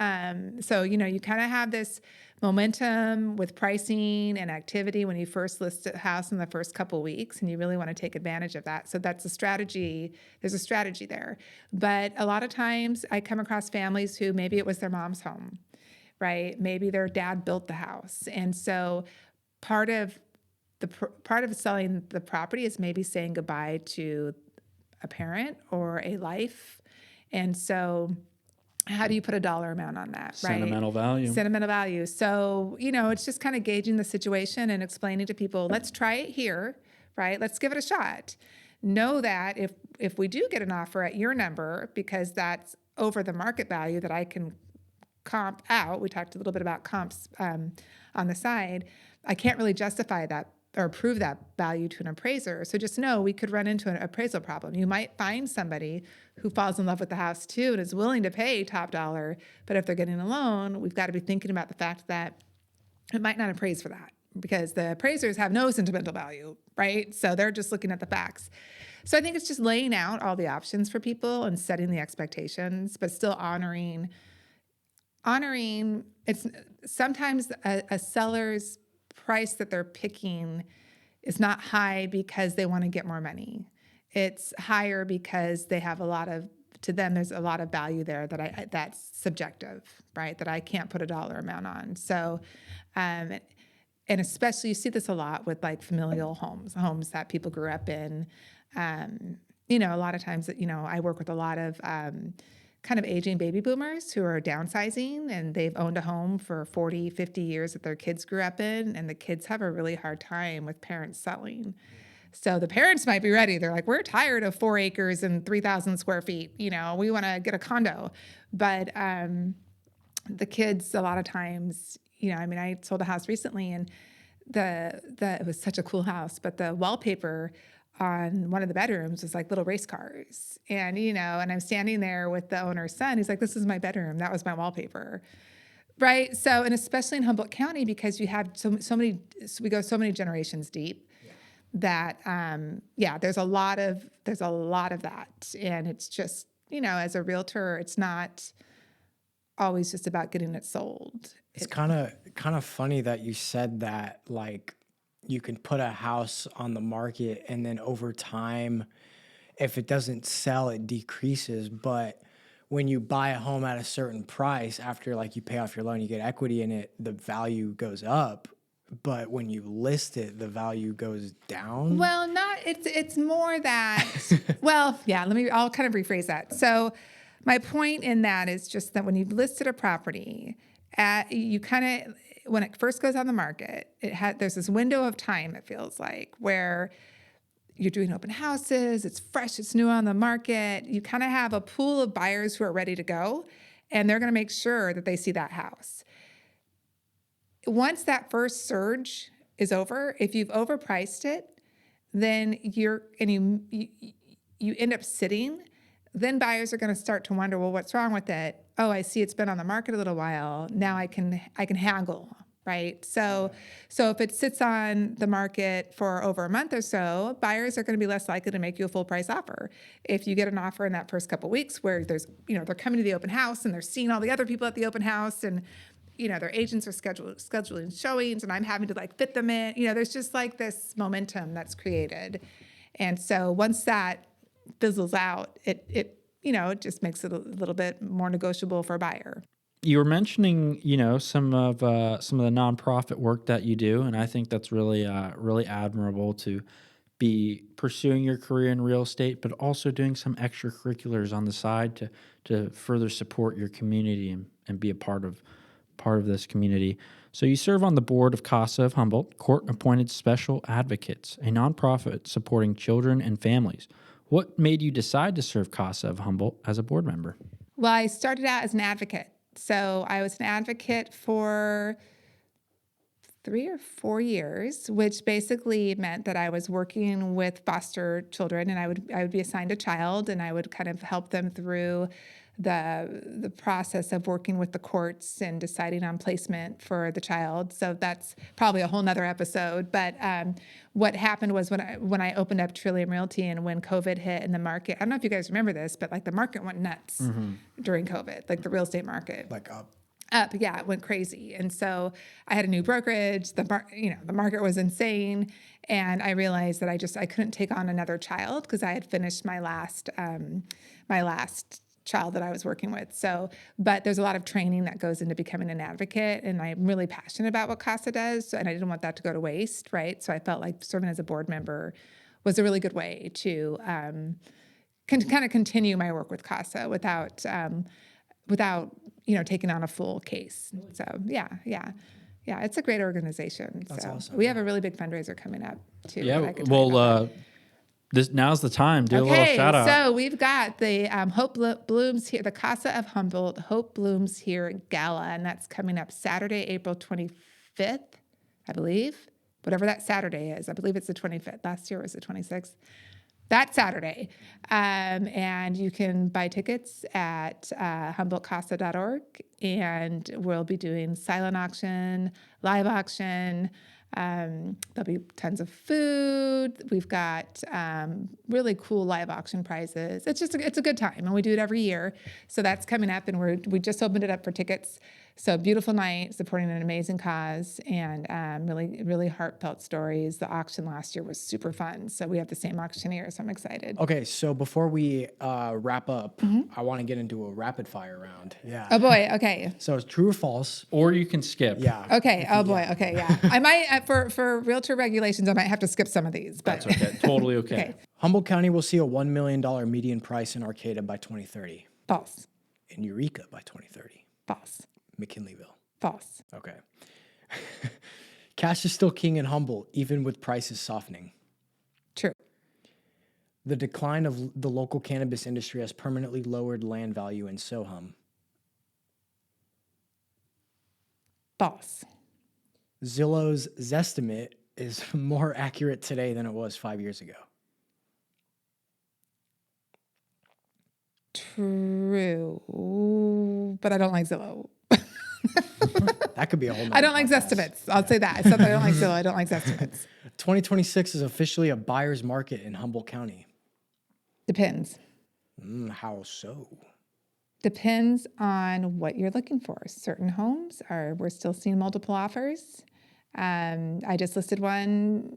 so, you kind of have this momentum with pricing and activity when you first list a house in the first couple of weeks, and you really want to take advantage of that. So that's a strategy. There's a strategy there. But a lot of times I come across families who maybe it was their mom's home, right? Maybe their dad built the house. And so part of selling the property is maybe saying goodbye to a parent or a life. And so how do you put a dollar amount on that, right? Sentimental value. Sentimental value. So, it's just kind of gauging the situation and explaining to people, let's try it here, right? Let's give it a shot. Know that if we do get an offer at your number, because that's over the market value that I can comp out, we talked a little bit about comps on the side, I can't really justify that or prove that value to an appraiser. So just know we could run into an appraisal problem. You might find somebody who falls in love with the house too and is willing to pay top dollar, but if they're getting a loan, we've got to be thinking about the fact that it might not appraise for that, because the appraisers have no sentimental value, right? So they're just looking at the facts. So I think it's just laying out all the options for people and setting the expectations, but still honoring it's sometimes a seller's price that they're picking is not high because they want to get more money. It's higher because they have to them, there's a lot of value there that's subjective, right? That I can't put a dollar amount on. So, and especially you see this a lot with like familial homes that people grew up in. A lot of times, I work with a lot of kind of aging baby boomers who are downsizing, and they've owned a home for 40, 50 years that their kids grew up in, and the kids have a really hard time with parents selling. So the parents might be ready. They're like, we're tired of 4 acres and 3,000 square feet. We want to get a condo. But the kids, a lot of times, I sold a house recently, and it was such a cool house, but the wallpaper on one of the bedrooms was like little race cars. And, and I'm standing there with the owner's son. He's like, this is my bedroom. That was my wallpaper. Right. So, and especially in Humboldt County, because you have so we go so many generations deep that, there's a lot of that. And it's just, as a realtor, it's not always just about getting it sold. It's kind of funny that you said that, like, you can put a house on the market and then over time, if it doesn't sell, it decreases. But when you buy a home at a certain price, after like you pay off your loan, you get equity in it, the value goes up. But when you list it, the value goes down. Well, it's more that, I'll kind of rephrase that. So my point in that is just that when you've listed a property, when it first goes on the market, there's this window of time, it feels like, where you're doing open houses, it's fresh, it's new on the market. You kind of have a pool of buyers who are ready to go, and they're going to make sure that they see that house. Once that first surge is over, if you've overpriced it, then you end up sitting, then buyers are going to start to wonder, well, what's wrong with it? Oh, I see it's been on the market a little while. Now I can haggle, right? So if it sits on the market for over a month or so, buyers are going to be less likely to make you a full price offer. If you get an offer in that first couple of weeks where they're coming to the open house and they're seeing all the other people at the open house, and their agents are scheduling showings, and I'm having to like fit them in. There's just like this momentum that's created. And so once that fizzles out, it just makes it a little bit more negotiable for a buyer. You were mentioning, some of the nonprofit work that you do, and I think that's really admirable to be pursuing your career in real estate, but also doing some extracurriculars on the side to further support your community and be a part of this community. So you serve on the board of CASA of Humboldt, Court-Appointed Special Advocates, a nonprofit supporting children and families. What made you decide to serve CASA of Humboldt as a board member? Well, I started out as an advocate. So I was an advocate for 3 or 4 years, which basically meant that I was working with foster children, and I would be assigned a child, and I would kind of help them through the process of working with the courts and deciding on placement for the child. So that's probably a whole nother episode. But what happened was when I opened up Trillium Realty, and when COVID hit in the market, I don't know if you guys remember this, but like the market went nuts during COVID, like the real estate market. Like up. It went crazy. And so I had a new brokerage. The market was insane, and I realized that I couldn't take on another child because I had finished my last child that I was working with. So, but there's a lot of training that goes into becoming an advocate, and I'm really passionate about what CASA does, and I didn't want that to go to waste, right? So I felt like serving as a board member was a really good way to kind of continue my work with CASA without taking on a full case. So yeah, it's a great organization. That's so awesome. We have a really big fundraiser coming up too. Yeah, that I can talk about. Now's the time. Do a little shout out. So we've got the Hope Blooms Here, the CASA of Humboldt Hope Blooms Here Gala, and that's coming up Saturday, April 25th, I believe. Whatever that Saturday is. I believe it's the 25th. Last year was the 26th. That Saturday. And you can buy tickets at HumboldtCasa.org, and we'll be doing silent auction, live auction, There'll be tons of food. We've got really cool live auction prizes. It's a good time, and we do it every year. So that's coming up, and we just opened it up for tickets. So beautiful night, supporting an amazing cause, and really, really heartfelt stories. The auction last year was super fun. So we have the same auctioneer, so I'm excited. Okay, so before we wrap up, I want to get into a rapid fire round. Yeah. Oh boy, okay. So it's true or false? Or you can skip. Yeah. Okay. Oh boy. Okay. Yeah. I might for realtor regulations, I might have to skip some of these, but That's okay. Totally okay. okay. Humboldt County will see a $1 million median price in Arcata by 2030. False. In Eureka by 2030. False. McKinleyville. False. Okay. Cash is still king in Humboldt, even with prices softening. True. The decline of the local cannabis industry has permanently lowered land value in Sohum. False. Zillow's Zestimate is more accurate today than it was 5 years ago. True. But I don't like Zillow. That could be a whole I don't like podcast. Zestimates. I'll say that. I said that I don't like Zillow. I don't like Zestimates. 2026 is officially a buyer's market in Humboldt County. Depends. How so? Depends on what you're looking for. Certain homes we're still seeing multiple offers. I just listed one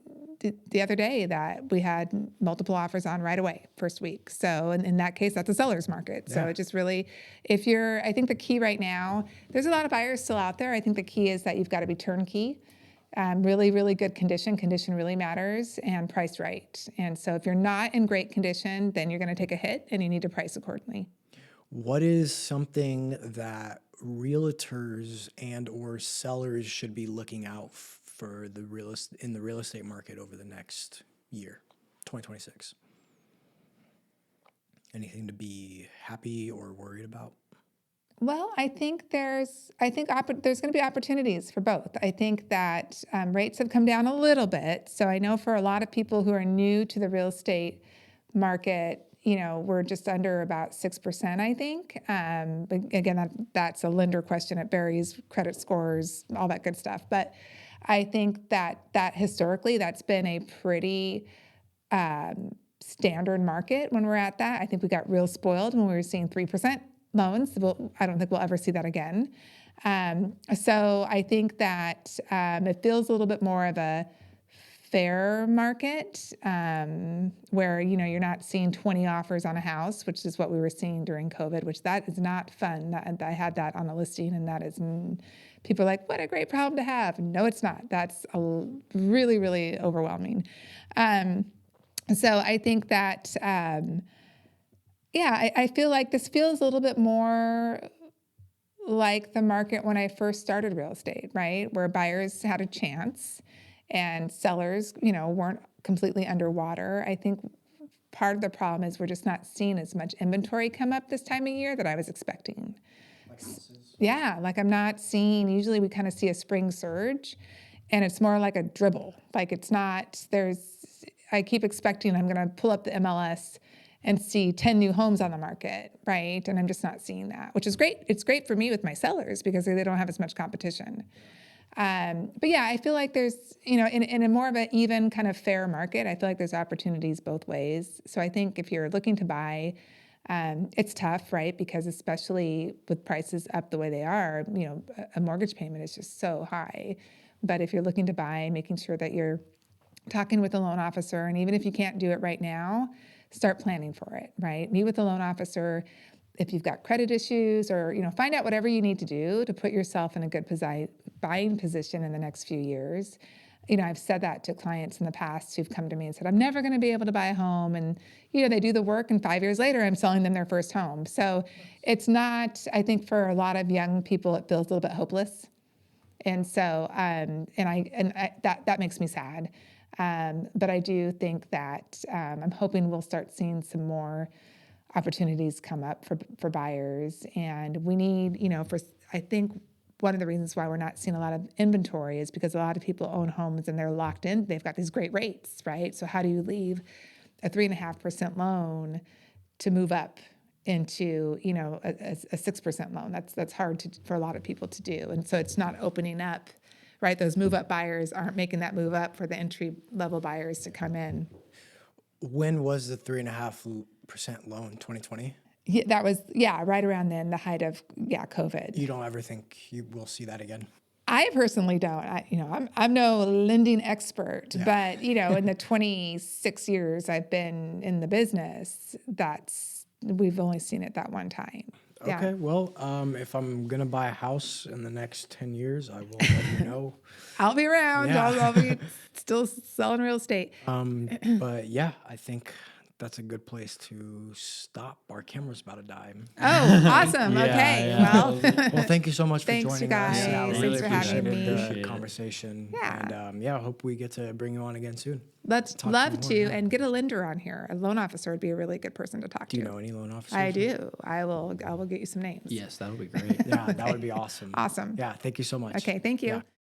the other day that we had multiple offers on right away, first week. So in that case, that's a seller's market. So it just really, I think the key right now, there's a lot of buyers still out there. I think the key is that you've got to be turnkey. Really, really good condition. Condition really matters, and price right. And so if you're not in great condition, then you're going to take a hit and you need to price accordingly. What is something that realtors and or sellers should be looking out for in the real estate market over the next year, 2026? Anything to be happy or worried about? Well, I think there's going to be opportunities for both. I think that rates have come down a little bit. So I know for a lot of people who are new to the real estate market, we're just under about 6%, I think. But again, that's a lender question. It varies, credit scores, all that good stuff. But I think that historically, that's been a pretty standard market when we're at that. I think we got real spoiled when we were seeing 3% loans. I don't think we'll ever see that again. So I think that it feels a little bit more of a fair market where you're not seeing 20 offers on a house, which is what we were seeing during COVID, which that is not fun. I had that on a listing, and that is people are like, what a great problem to have. No, it's not. That's really, really overwhelming. So I think that I feel like this feels a little bit more like the market when I first started real estate, right? Where buyers had a chance and sellers, weren't completely underwater. I think part of the problem is we're just not seeing as much inventory come up this time of year that I was expecting. Yeah, like I'm not seeing, usually we kind of see a spring surge, and it's more like a dribble. Like it's not, I keep expecting I'm going to pull up the MLS and see 10 new homes on the market, right? And I'm just not seeing that, which is great. It's great for me with my sellers because they don't have as much competition. But yeah, I feel like there's, in a more of an even kind of fair market, I feel like there's opportunities both ways. So I think if you're looking to buy, it's tough, right? Because especially with prices up the way they are, a mortgage payment is just so high. But if you're looking to buy, making sure that you're talking with a loan officer, and even if you can't do it right now, start planning for it, right? Meet with the loan officer. If you've got credit issues or, find out whatever you need to do to put yourself in a good buying position in the next few years. I've said that to clients in the past who've come to me and said, I'm never going to be able to buy a home. And, they do the work, and 5 years later, I'm selling them their first home. So it's not, I think for a lot of young people, it feels a little bit hopeless. And so, that makes me sad. But I do think that I'm hoping we'll start seeing some more opportunities come up for buyers. And we need, I think one of the reasons why we're not seeing a lot of inventory is because a lot of people own homes and they're locked in. They've got these great rates, right? So how do you leave a 3.5% loan to move up into, a 6% loan? That's hard for a lot of people to do. And so it's not opening up right? Those move up buyers aren't making that move up for the entry level buyers to come in. When was the 3.5% loan? 2020. Yeah, that was, yeah, right around then, the height of, COVID. You don't ever think you will see that again? I personally don't. I'm no lending expert, but in the 26 years I've been in the business, we've only seen it that one time. Yeah. Okay, well, if I'm gonna buy a house in the next 10 years, I will let you know. I'll be around. Yeah. I'll be still selling real estate. But yeah, I think that's a good place to stop. Our camera's about to die. Oh, awesome. Yeah, Okay. yeah. Well, Well, thank you so much for Thanks, joining you us. guys. Yeah, I Thanks really for having appreciated me. the Appreciate it. conversation. Yeah. And I hope we get to bring you on again soon. let's Talk love more, to yeah. and get a lender on here. A loan officer would be a really good person to talk Do you to. know any loan officers? I do. I will get you some names. Yes, that'll be great. Yeah, that would be awesome. Awesome. Yeah, thank you so much. Okay. Thank you. Yeah.